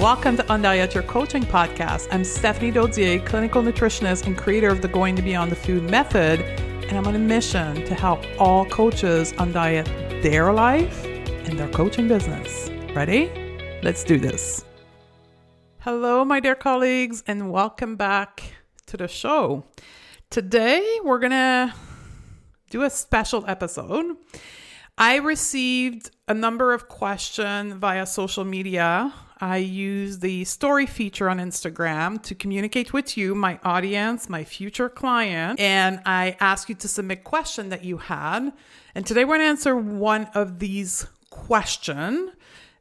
Welcome to Undiet Your Coaching Podcast. I'm Stephanie Dodier, clinical nutritionist and creator of the Going to Beyond the Food method, and I'm on a mission to help all coaches undiet their life and their coaching business. Ready? Let's do this. Hello, my dear colleagues, and welcome back to the show. Today, we're going to do a special episode. I received a number of questions via social media. I use the story feature on Instagram to communicate with you, my audience, my future client, and I ask you to submit questions that you had. And today we're going to answer one of these questions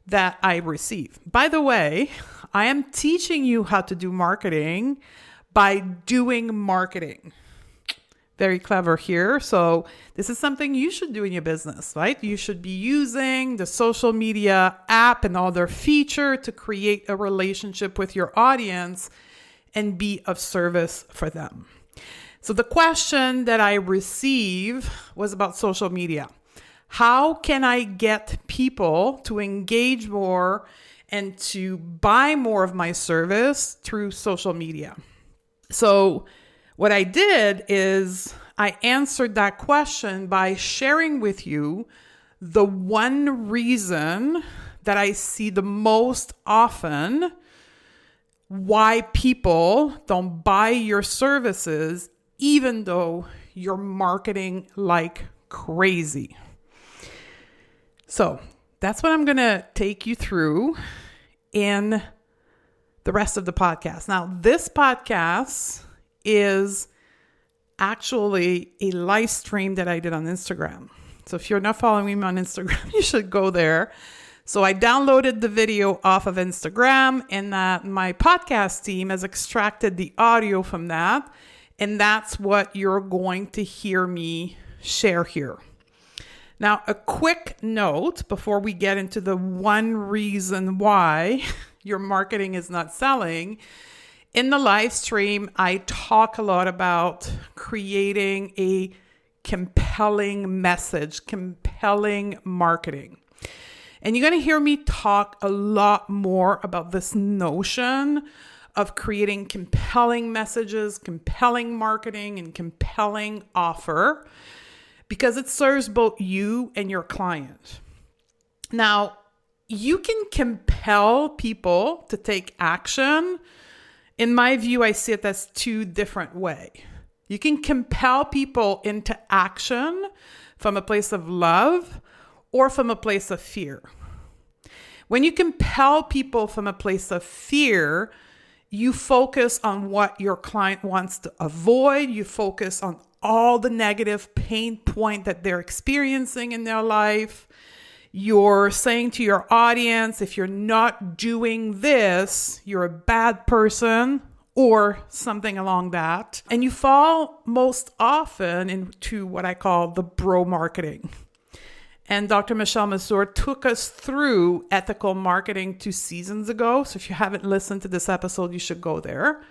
that I received. By the way, I am teaching you how to do marketing by doing marketing. Very clever here. So this is something you should do in your business, right? You should be using the social media app and all their features to create a relationship with your audience and be of service for them. So the question that I received was about social media. How can I get people to engage more and to buy more of my service through social media? So what I did is I answered that question by sharing with you the one reason that I see the most often why people don't buy your services even though you're marketing like crazy. So that's what I'm going to take you through in the rest of the podcast. Now, this podcast is actually a live stream that I did on Instagram. So if you're not following me on Instagram, you should go there. So I downloaded the video off of Instagram, and that my podcast team has extracted the audio from that. And that's what you're going to hear me share here. Now, a quick note before we get into the one reason why your marketing is not selling. In the live stream, I talk a lot about creating a compelling message, compelling marketing. And you're going to hear me talk a lot more about this notion of creating compelling messages, compelling marketing, and compelling offer because it serves both you and your client. Now, you can compel people to take action. In my view, I see it as two different ways. You can compel people into action from a place of love or from a place of fear. When you compel people from a place of fear, you focus on what your client wants to avoid. You focus on all the negative pain point that they're experiencing in their life. You're saying to your audience, if you're not doing this, you're a bad person or something along that. And you fall most often into what I call the bro marketing. And Dr. Michelle Masur took us through ethical marketing 2 seasons ago. So if you haven't listened to this episode, you should go there.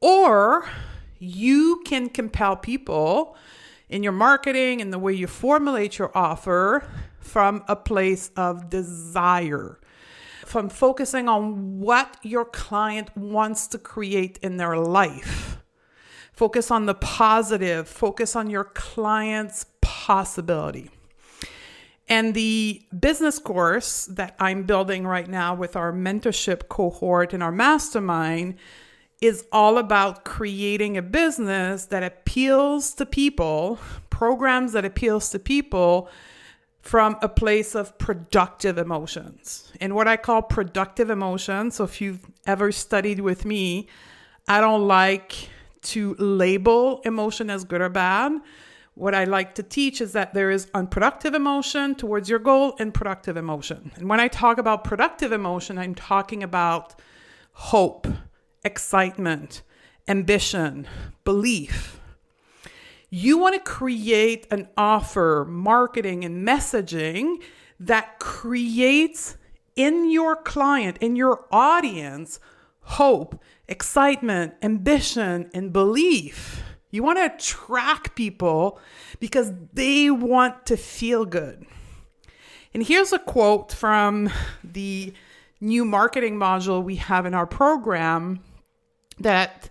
Or you can compel people in your marketing and the way you formulate your offer from a place of desire, from focusing on what your client wants to create in their life. Focus on the positive, focus on your client's possibility. And the business course that I'm building right now with our mentorship cohort and our mastermind is all about creating a business that appeals to people, programs that appeals to people from a place of productive emotions. And what I call productive emotions, so if you've ever studied with me, I don't like to label emotion as good or bad. What I like to teach is that there is unproductive emotion towards your goal and productive emotion. And when I talk about productive emotion, I'm talking about hope, excitement, ambition, belief. You want to create an offer, marketing, and messaging that creates in your client, in your audience, hope, excitement, ambition, and belief. You want to attract people because they want to feel good. And here's a quote from the new marketing module we have in our program that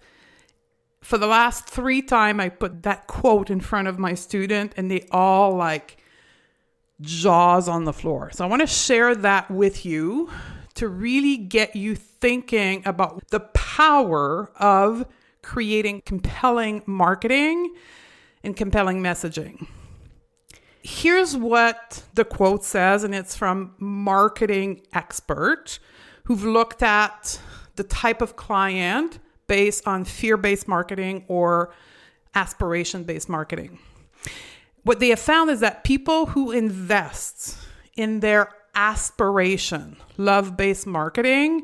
for the last 3 times I put that quote in front of my student and they all like jaws on the floor. So I want to share that with you to really get you thinking about the power of creating compelling marketing and compelling messaging. Here's what the quote says, and it's from marketing expert who've looked at the type of client based on fear-based marketing or aspiration-based marketing. What they have found is that people who invest in their aspiration, love-based marketing,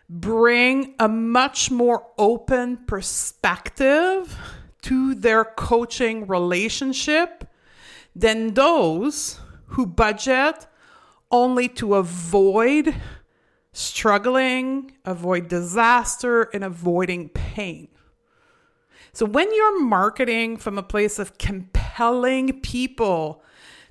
bring a much more open perspective to their coaching relationship than those who budget only to avoid struggling, avoid disaster, and avoiding pain. So when you're marketing from a place of compelling people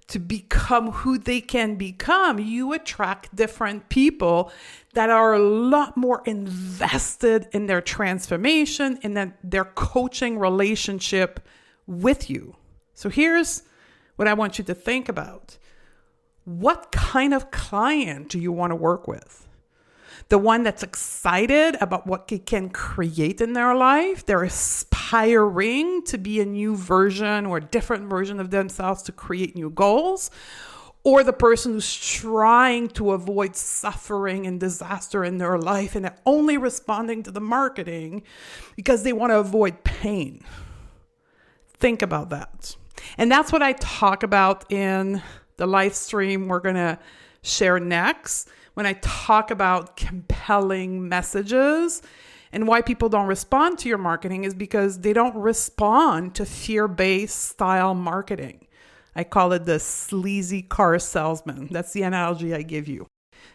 to become who they can become, you attract different people that are a lot more invested in their transformation and then their coaching relationship with you. So here's what I want you to think about. What kind of client do you want to work with? The one that's excited about what they can create in their life. They're aspiring to be a new version or a different version of themselves to create new goals. Or the person who's trying to avoid suffering and disaster in their life and they're only responding to the marketing because they want to avoid pain. Think about that. And that's what I talk about in the live stream we're going to share next. When I talk about compelling messages and why people don't respond to your marketing is because they don't respond to fear-based style marketing. I call it the sleazy car salesman. That's the analogy I give you.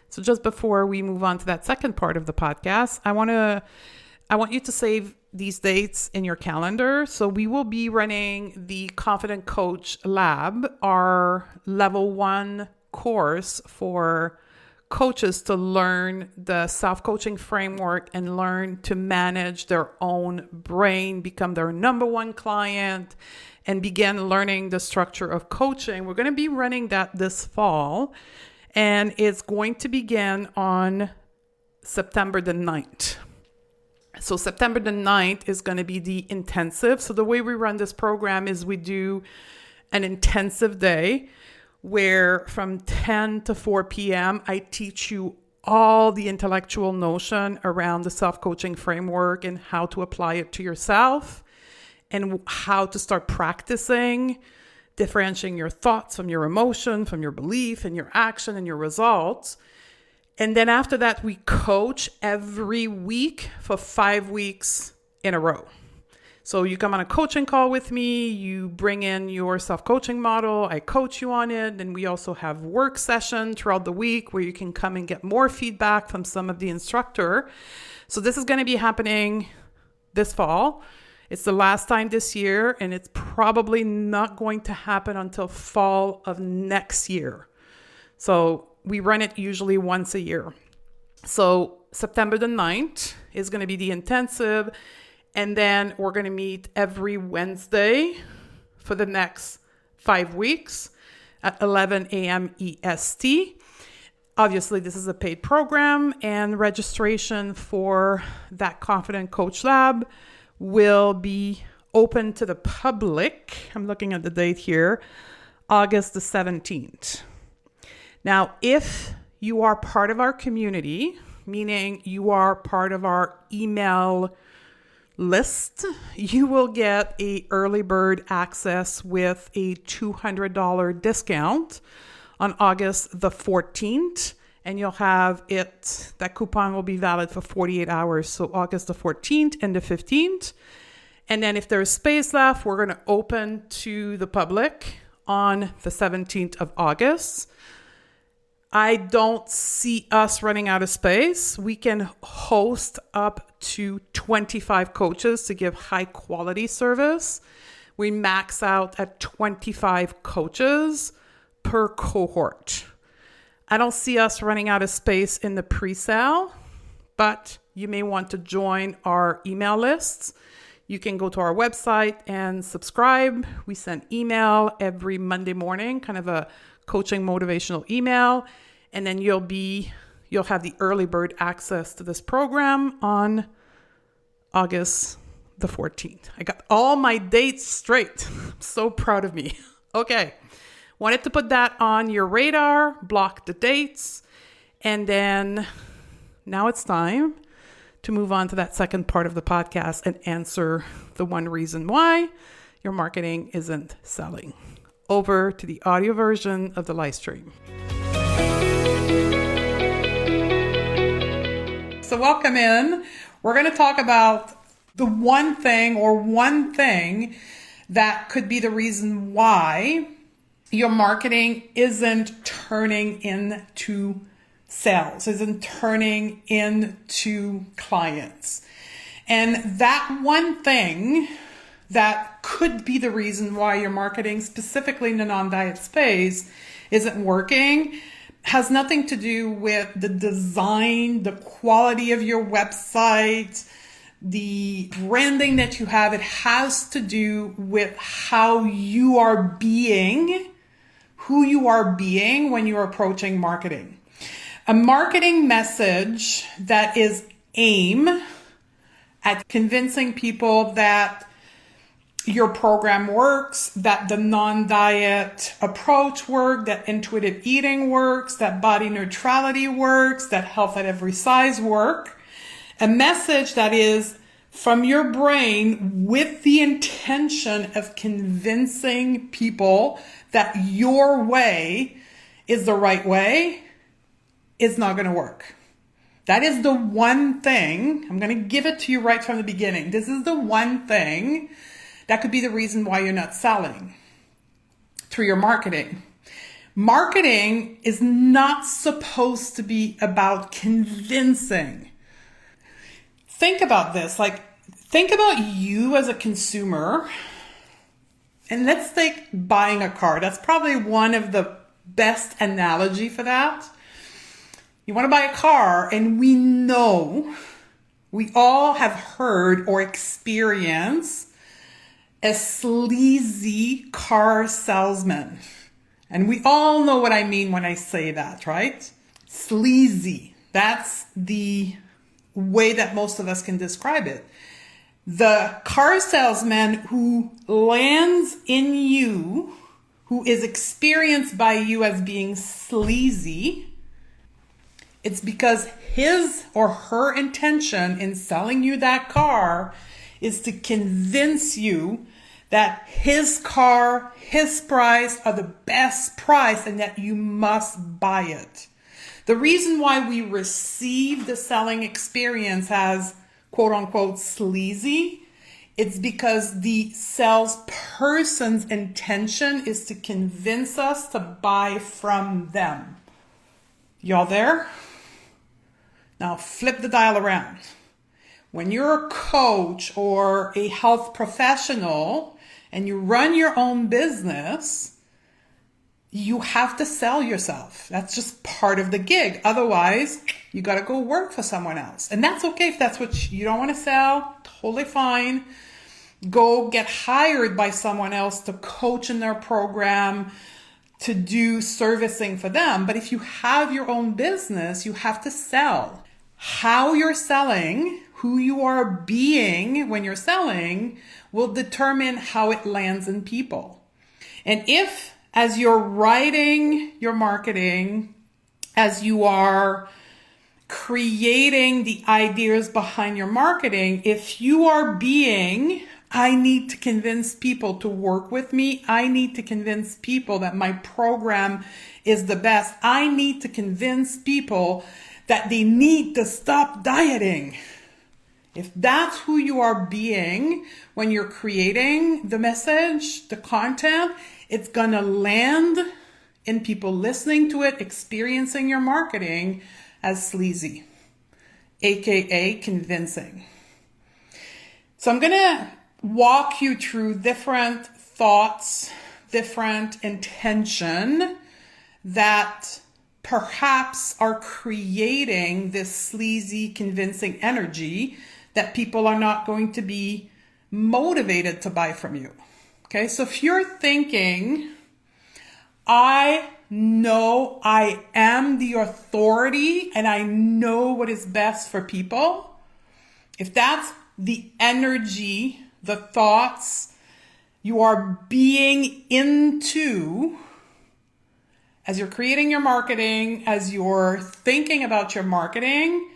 So just before we move on to that second part of the podcast, I want you to save these dates in your calendar. So we will be running the Confident Coach Lab, our level 1 course for coaches to learn the self-coaching framework and learn to manage their own brain, become their number 1 client, and begin learning the structure of coaching. We're going to be running that this fall, and it's going to begin on September the 9th. So September the 9th is going to be the intensive. So the way we run this program is we do an intensive day where from 10 to 4 p.m., I teach you all the intellectual notion around the self-coaching framework and how to apply it to yourself and how to start practicing, differentiating your thoughts from your emotion, from your belief and your action and your results. And then after that, we coach every week for 5 weeks in a row. So you come on a coaching call with me, you bring in your self-coaching model, I coach you on it, and we also have work session throughout the week where you can come and get more feedback from some of the instructor. So this is going to be happening this fall. It's the last time this year, and it's probably not going to happen until fall of next year. So we run it usually once a year. So September the 9th is going to be the intensive. And then we're going to meet every Wednesday for the next 5 weeks at 11 a.m. EST. Obviously, this is a paid program, and registration for that Confident Coach Lab will be open to the public. I'm looking at the date here, August the 17th. Now, if you are part of our community, meaning you are part of our email list, you will get a early bird access with a $200 discount on August the 14th, and you'll have it, that coupon will be valid for 48 hours. So August the 14th and the 15th. And then if there's space left, we're going to open to the public on the 17th of August. I don't see us running out of space. We can host up to 25 coaches to give high quality service. We max out at 25 coaches per cohort. I don't see us running out of space in the pre-sale, but you may want to join our email lists. You can go to our website and subscribe. We send email every Monday morning, kind of a coaching motivational email. And then you'll have the early bird access to this program on August the 14th. I got all my dates straight. I'm so proud of me. Okay. Wanted to put that on your radar, block the dates. And then now it's time to move on to that second part of the podcast and answer the one reason why your marketing isn't selling. Over to the audio version of the live stream. So welcome in. We're going to talk about the one thing that could be the reason why your marketing isn't turning into sales, isn't turning into clients. And that one thing that could be the reason why your marketing, specifically in the non-diet space, isn't working has nothing to do with the design, the quality of your website, the branding that you have. It has to do with how you are being, who you are being when you're approaching marketing. A marketing message that is aimed at convincing people that your program works, that the non-diet approach works, that intuitive eating works, that body neutrality works, that health at every size work. A message that is from your brain with the intention of convincing people that your way is the right way is not going to work. That is the one thing, I'm going to give it to you right from the beginning. This is the one thing that could be the reason why you're not selling through your marketing. Marketing is not supposed to be about convincing. Think about this, think about you as a consumer, and let's take buying a car. That's probably one of the best analogy for that. You want to buy a car, and we all have heard or experienced a sleazy car salesman. And we all know what I mean when I say that, right? Sleazy. That's the way that most of us can describe it. The car salesman who lands in you, who is experienced by you as being sleazy, it's because his or her intention in selling you that car is to convince you that his car, his price are the best price and that you must buy it. The reason why we receive the selling experience as quote unquote sleazy, it's because the salesperson's intention is to convince us to buy from them. Y'all there? Now flip the dial around. When you're a coach or a health professional and you run your own business, you have to sell yourself. That's just part of the gig. Otherwise, you got to go work for someone else. And that's okay if that's what you don't want to sell. Totally fine. Go get hired by someone else to coach in their program, to do servicing for them. But if you have your own business, you have to sell. How you're selling, who you are being when you're selling, will determine how it lands in people. And if, as you're writing your marketing, as you are creating the ideas behind your marketing, if you are being, I need to convince people to work with me, I need to convince people that my program is the best, I need to convince people that they need to stop dieting. If that's who you are being when you're creating the message, the content, it's going to land in people listening to it, experiencing your marketing as sleazy, aka convincing. So I'm going to walk you through different thoughts, different intention that perhaps are creating this sleazy, convincing energy that people are not going to be motivated to buy from you. Okay, so if you're thinking, I know I am the authority and I know what is best for people, if that's the energy, the thoughts you are being into as you're creating your marketing, as you're thinking about your marketing,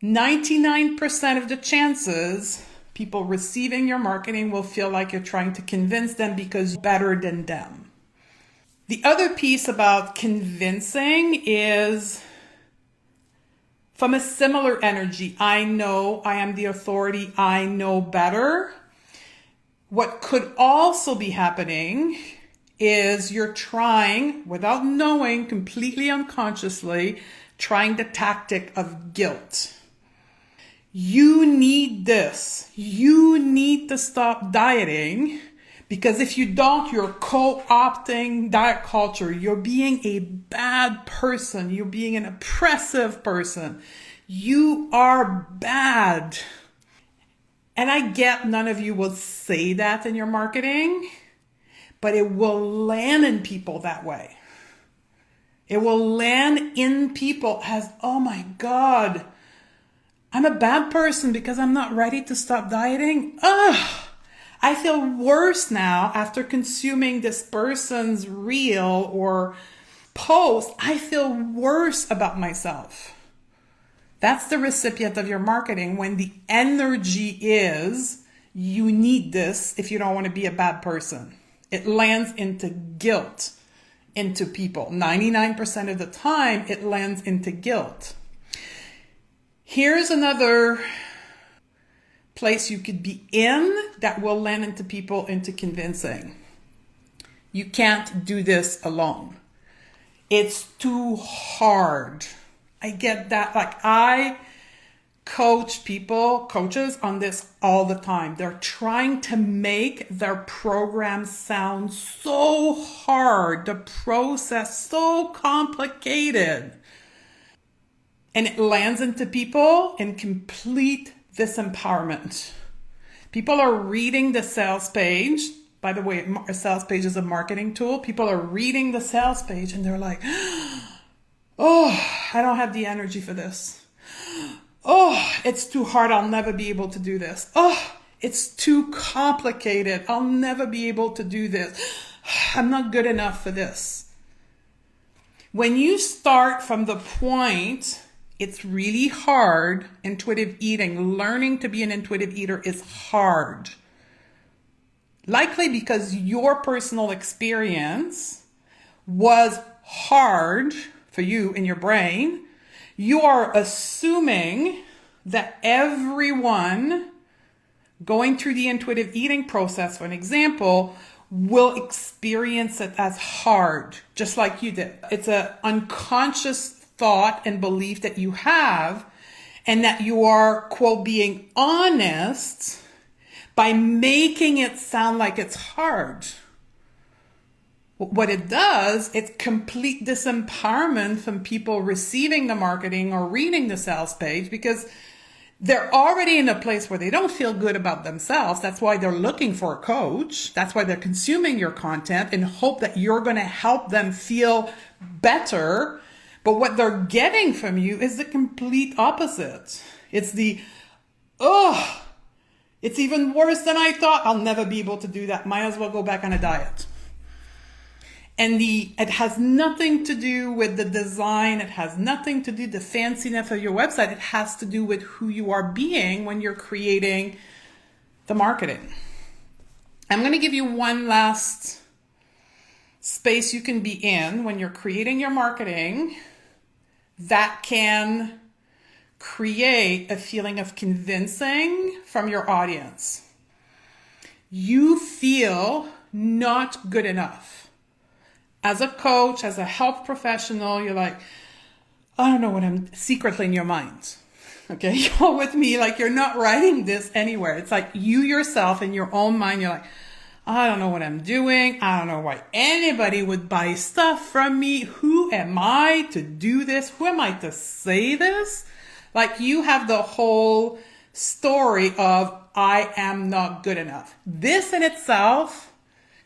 99% of the chances people receiving your marketing will feel like you're trying to convince them because you're better than them. The other piece about convincing is from a similar energy. I know I am the authority. I know better. What could also be happening is you're trying, without knowing, completely unconsciously, trying the tactic of guilt. You need this. You need to stop dieting because if you don't, you're co-opting diet culture. You're being a bad person. You're being an oppressive person. You are bad. And I get none of you will say that in your marketing, but it will land in people that way. It will land in people as, oh my God, I'm a bad person because I'm not ready to stop dieting. Ugh, I feel worse now after consuming this person's reel or post. I feel worse about myself. That's the recipient of your marketing when the energy is, you need this if you don't want to be a bad person. It lands into guilt into people. 99% of the time, it lands into guilt. Here's another place you could be in that will land into people into convincing. You can't do this alone. It's too hard. I get that. Like I coach coaches on this all the time. They're trying to make their program sound so hard, the process so complicated. And it lands into people in complete disempowerment. People are reading the sales page. By the way, a sales page is a marketing tool. People are reading the sales page and they're like, oh, I don't have the energy for this. Oh, it's too hard. I'll never be able to do this. Oh, it's too complicated. I'll never be able to do this. I'm not good enough for this. When you start from the point, it's really hard. Intuitive eating, learning to be an intuitive eater is hard. Likely because your personal experience was hard for you in your brain. You are assuming that everyone going through the intuitive eating process, for an example, will experience it as hard, just like you did. It's an unconscious thought and belief that you have, and that you are, quote, being honest by making it sound like it's hard. What it does, it's complete disempowerment from people receiving the marketing or reading the sales page because they're already in a place where they don't feel good about themselves. That's why they're looking for a coach. That's why they're consuming your content in hope that you're going to help them feel better. But what they're getting from you is the complete opposite. It's the, oh, it's even worse than I thought. I'll never be able to do that. Might as well go back on a diet. And it has nothing to do with the design. It has nothing to do with the fanciness of your website. It has to do with who you are being when you're creating the marketing. I'm going to give you one last space you can be in when you're creating your marketing that can create a feeling of convincing from your audience. You feel not good enough. As a coach, as a health professional, you're like, I don't know what I'm secretly in your mind. Okay, you're with me, like you're not writing this anywhere. It's like you yourself in your own mind, you're like, I don't know what I'm doing. I don't know why anybody would buy stuff from me. Who am I to do this? Who am I to say this? Like, you have the whole story of I am not good enough. This in itself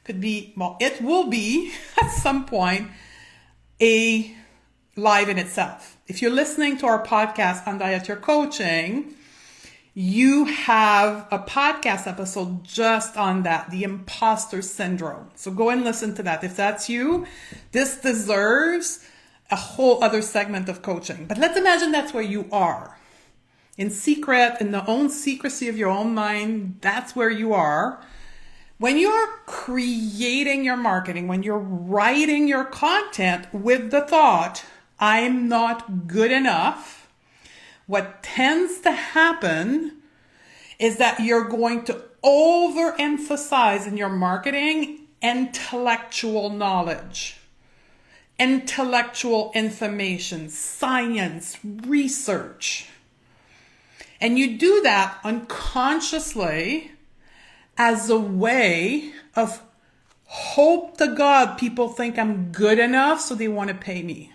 could be, well, it will be at some point a live in itself. If you're listening to our podcast on Diet Your Coaching, you have a podcast episode just on that, the imposter syndrome. So go and listen to that. If that's you, this deserves a whole other segment of coaching. But let's imagine that's where you are. In secret, in the own secrecy of your own mind, that's where you are. When you're creating your marketing, when you're writing your content with the thought, I'm not good enough, what tends to happen is that you're going to overemphasize in your marketing intellectual knowledge, intellectual information, science, research. And you do that unconsciously as a way of hope to God people think I'm good enough so they want to pay me.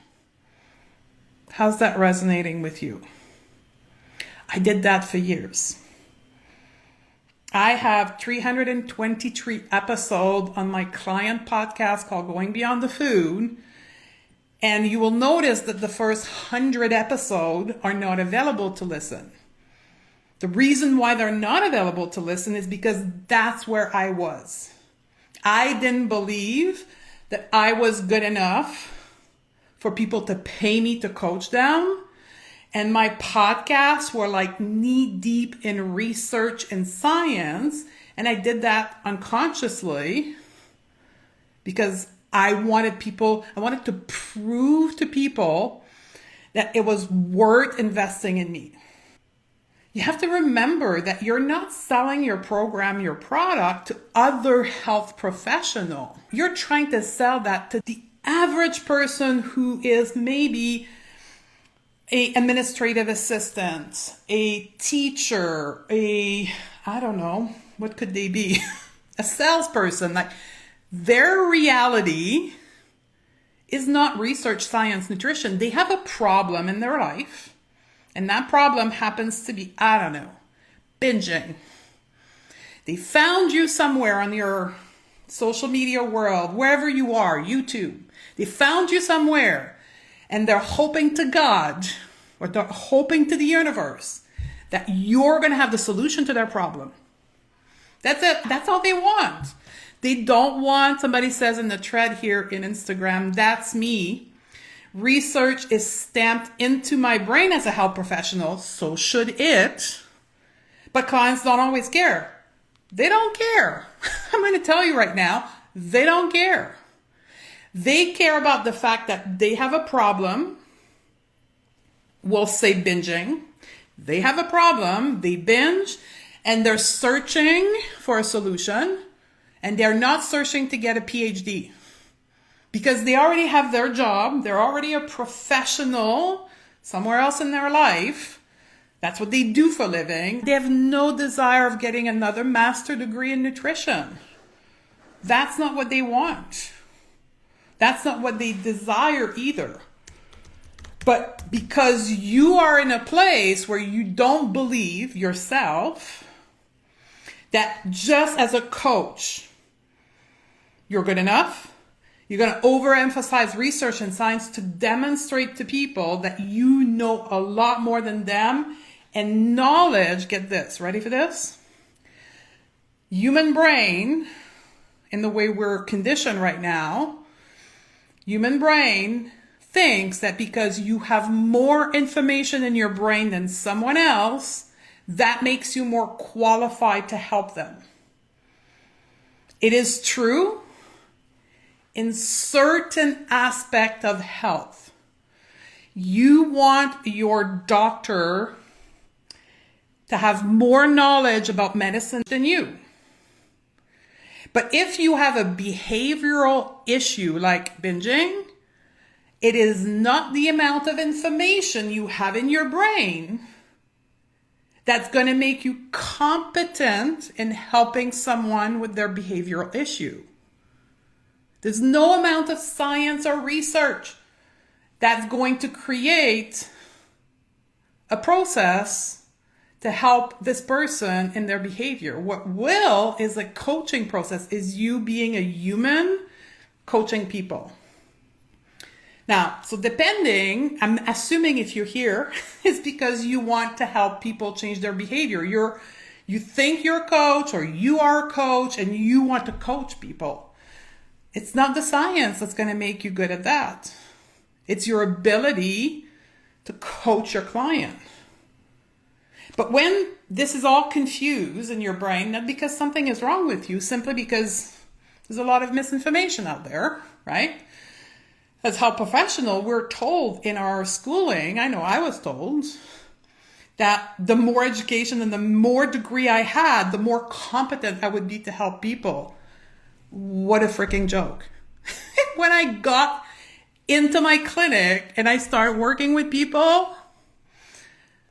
How's that resonating with you? I did that for years. I have 323 episodes on my client podcast called Going Beyond the Food. And you will notice that the first 100 episodes are not available to listen. The reason why they're not available to listen is because that's where I was. I didn't believe that I was good enough for people to pay me to coach them. And my podcasts were like knee deep in research and science. And I did that unconsciously because I wanted to prove to people that it was worth investing in me. You have to remember that you're not selling your program, your product to other health professionals. You're trying to sell that to the average person who is maybe an administrative assistant, a teacher, I don't know, what could they be? A salesperson. Like, their reality is not research, science, nutrition. They have a problem in their life. And that problem happens to be, I don't know, binging. They found you somewhere on your social media world, wherever you are, YouTube. They found you somewhere. And they're hoping to God, or they're hoping to the universe, that you're going to have the solution to their problem. That's it. That's all they want. They don't want, somebody says in the thread here in Instagram, that's me. Research is stamped into my brain as a health professional, so should it. But clients don't always care. They don't care. I'm going to tell you right now, they don't care. They care about the fact that they have a problem. We'll say binging. They have a problem. They binge and they're searching for a solution, and they're not searching to get a PhD because they already have their job. They're already a professional somewhere else in their life. That's what they do for a living. They have no desire of getting another master degree in nutrition. That's not what they want. That's not what they desire either. But because you are in a place where you don't believe yourself that just as a coach, you're good enough, you're going to overemphasize research and science to demonstrate to people that you know a lot more than them. And knowledge, get this, ready for this? Human brain, in the way we're conditioned right now, human brain thinks that because you have more information in your brain than someone else, that makes you more qualified to help them. It is true in certain aspect of health. You want your doctor to have more knowledge about medicine than you. But if you have a behavioral issue like binging, it is not the amount of information you have in your brain that's going to make you competent in helping someone with their behavioral issue. There's no amount of science or research that's going to create a process to help this person in their behavior. What will is a coaching process, is you being a human coaching people. Now, so depending, I'm assuming if you're here, it's because you want to help people change their behavior. You think you're a coach, or you are a coach and you want to coach people. It's not the science that's going to make you good at that. It's your ability to coach your client. But when this is all confused in your brain, not because something is wrong with you, simply because there's a lot of misinformation out there, right? That's how professional we're told in our schooling. I know I was told that the more education and the more degree I had, the more competent I would be to help people. What a freaking joke. When I got into my clinic and I started working with people,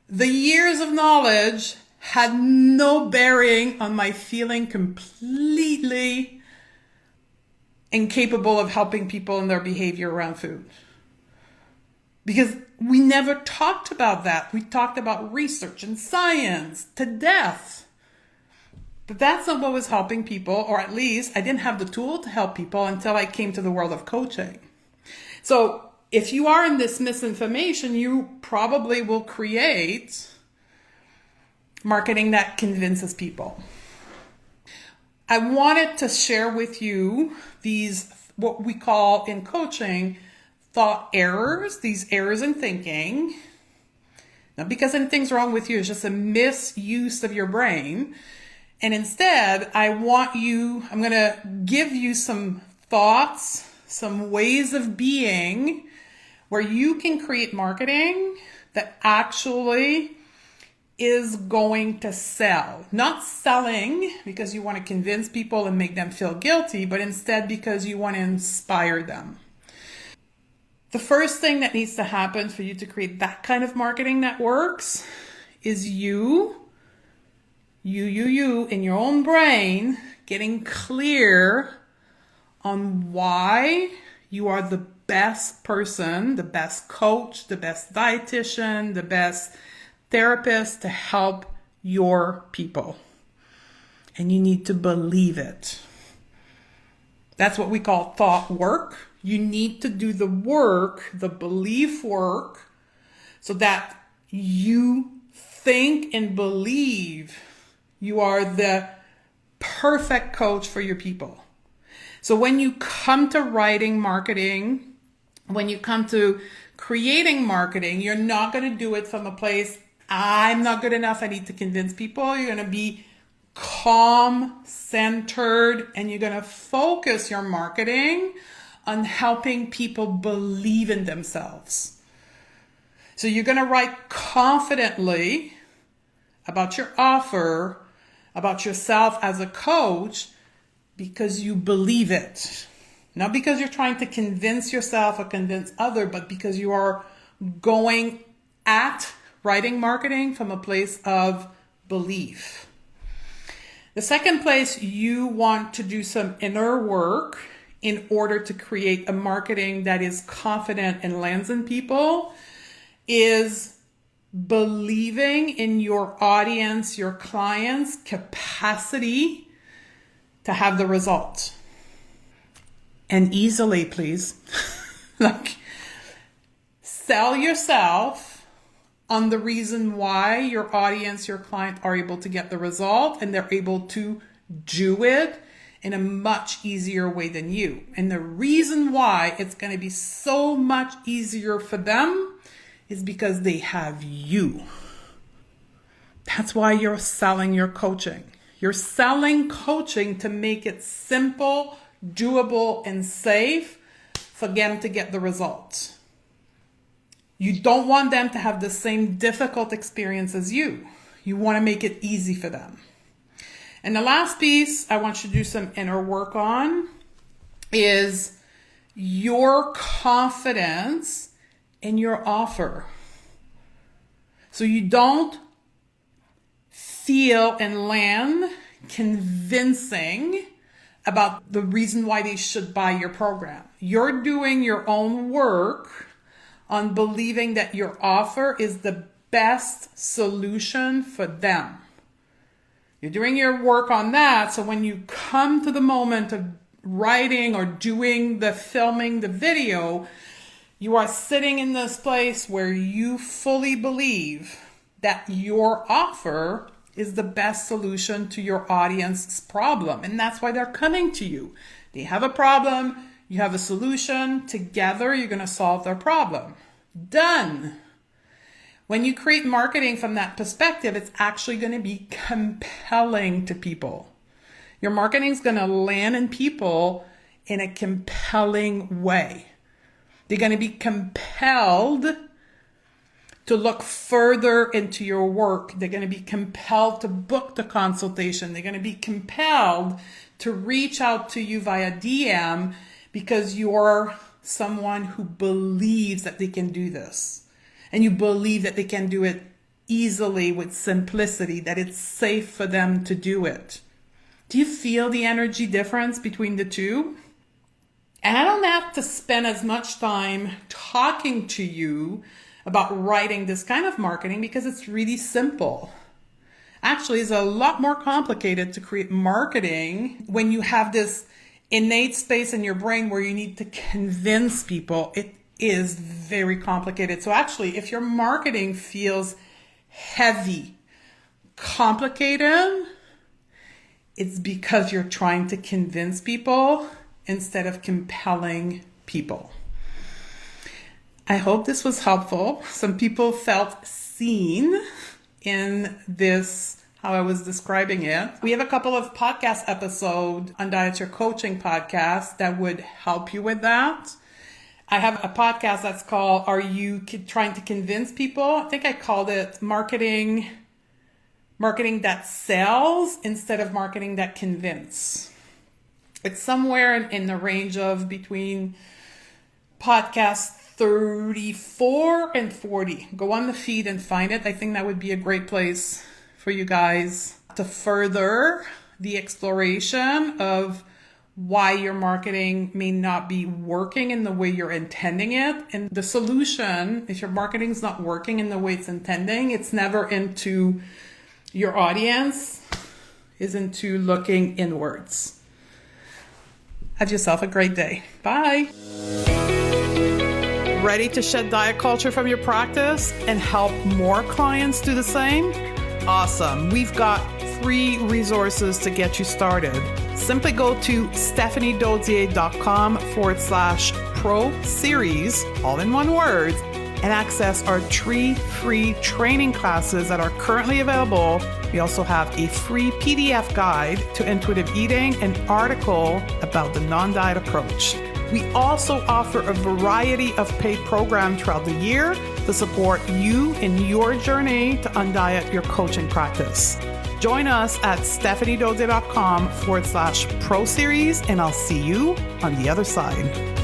the years of knowledge had no bearing on my feeling completely incapable of helping people in their behavior around food. Because we never talked about that. We talked about research and science to death. But that's not what was helping people, or at least I didn't have the tool to help people until I came to the world of coaching. So if you are in this misinformation, you probably will create marketing that convinces people. I wanted to share with you these, what we call in coaching, thought errors, these errors in thinking. Not because anything's wrong with you, it's just a misuse of your brain. And instead, I'm going to give you some thoughts, some ways of being where you can create marketing that actually is going to sell. Not selling because you want to convince people and make them feel guilty, but instead because you want to inspire them. The first thing that needs to happen for you to create that kind of marketing that works is you in your own brain getting clear on why you are the best person, the best coach, the best dietitian, the best therapist to help your people. And you need to believe it. That's what we call thought work. You need to do the work, the belief work, so that you think and believe you are the perfect coach for your people. So when you come to writing marketing, when you come to creating marketing, you're not going to do it from a place, I'm not good enough, I need to convince people. You're going to be calm, centered, and you're going to focus your marketing on helping people believe in themselves. So you're going to write confidently about your offer, about yourself as a coach, because you believe it. Not because you're trying to convince yourself or convince others, but because you are going at writing marketing from a place of belief. The second place you want to do some inner work in order to create a marketing that is confident and lands in people is believing in your audience, your clients' capacity to have the result. And easily, please. Like, sell yourself on the reason why your audience, your client are able to get the result, and they're able to do it in a much easier way than you. And the reason why it's going to be so much easier for them is because they have you. That's why you're selling your coaching. You're selling coaching to make it simple, doable, and safe for them to get the results. You don't want them to have the same difficult experience as you. You want to make it easy for them. And the last piece I want you to do some inner work on is your confidence in your offer. So you don't feel and land convincing about the reason why they should buy your program. You're doing your own work on believing that your offer is the best solution for them. You're doing your work on that, so when you come to the moment of writing or doing the filming the video, you are sitting in this place where you fully believe that your offer is the best solution to your audience's problem. And that's why they're coming to you. They have a problem, you have a solution. Together, you're going to solve their problem. Done. When you create marketing from that perspective, it's actually going to be compelling to people. Your marketing is going to land in people in a compelling way. They're going to be compelled to look further into your work. They're going to be compelled to book the consultation. They're going to be compelled to reach out to you via DM because you're someone who believes that they can do this. And you believe that they can do it easily with simplicity, that it's safe for them to do it. Do you feel the energy difference between the two? And I don't have to spend as much time talking to you about writing this kind of marketing because it's really simple. Actually, it's a lot more complicated to create marketing when you have this innate space in your brain where you need to convince people. It is very complicated. So actually, if your marketing feels heavy, complicated, it's because you're trying to convince people instead of compelling people. I hope this was helpful. Some people felt seen in this, how I was describing it. We have a couple of podcast episodes on Diet Your Coaching podcast that would help you with that. I have a podcast that's called, Are You Trying to Convince People? I think I called it Marketing That Sells instead of Marketing That Convince. It's somewhere in the range of between podcast 34 and 40. Go on the feed and find it. I think that would be a great place for you guys to further the exploration of why your marketing may not be working in the way you're intending it. And the solution, if your marketing is not working in the way it's intending, it's never into your audience, is into looking inwards. Have yourself a great day. Bye. Ready to shed diet culture from your practice and help more clients do the same? Awesome. We've got free resources to get you started. Simply go to stephaniedodier.com/pro series, all in one word, and access our 3 free training classes that are currently available. We also have a free PDF guide to intuitive eating, an article about the non-diet approach. We also offer a variety of paid programs throughout the year to support you in your journey to undiet your coaching practice. Join us at stephaniedodier.com/pro series, and I'll see you on the other side.